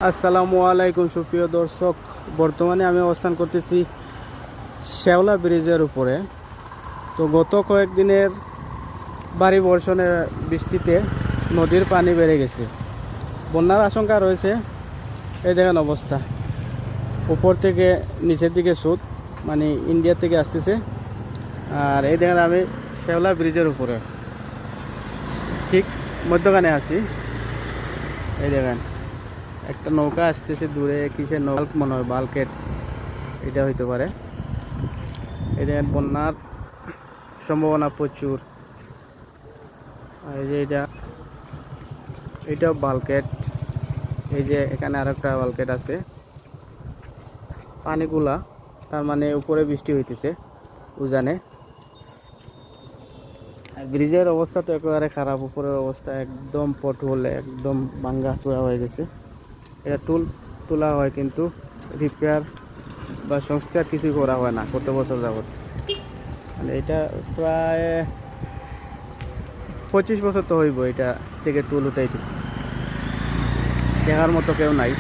আসসালামু আলাইকুম সুপ্রিয় দর্শক, বর্তমানে আমি অবস্থান করতেছি শেওলা ব্রিজের উপরে। তো গত কয়েকদিনের ভারী বর্ষণের বৃষ্টিতে নদীর পানি বেড়ে গেছে, বন্যার আশঙ্কা রয়েছে। এই দেখেন অবস্থা, উপর থেকে নিচের দিকে স্রোত, মানে ইন্ডিয়া থেকে আসতেছে। আর এই দেখেন আমি শেওলা ব্রিজের উপরে ঠিক মধ্যখানে আছি। এই দেখেন একটা নৌকা আসতেছে দূরে, কিসের নৌকা মনে হয়, বালকেট এটা হইতে পারে। এই দেখেন বন্যার সম্ভাবনা প্রচুর। আর এই যে এটাও বালকেট। এই যে এখানে আরেকটা বালকেট আছে, পানিগুলা তার মানে উপরে বৃষ্টি হইতেছে উজানে। আর ব্রিজের অবস্থা তো একেবারে খারাপ, উপরের অবস্থা একদম পটহোল, একদম ভাঙ্গা চূড়া হয়ে গেছে। এটা তোলা হয় কিন্তু রিপেয়ার বা সংস্কার কিছুই করা হয় না কত বছর যাবত। মানে এটা প্রায় 25 বছর তো হইব এটা থেকে টুল উঠাইতেছি, দেখার মতো কেউ নাই।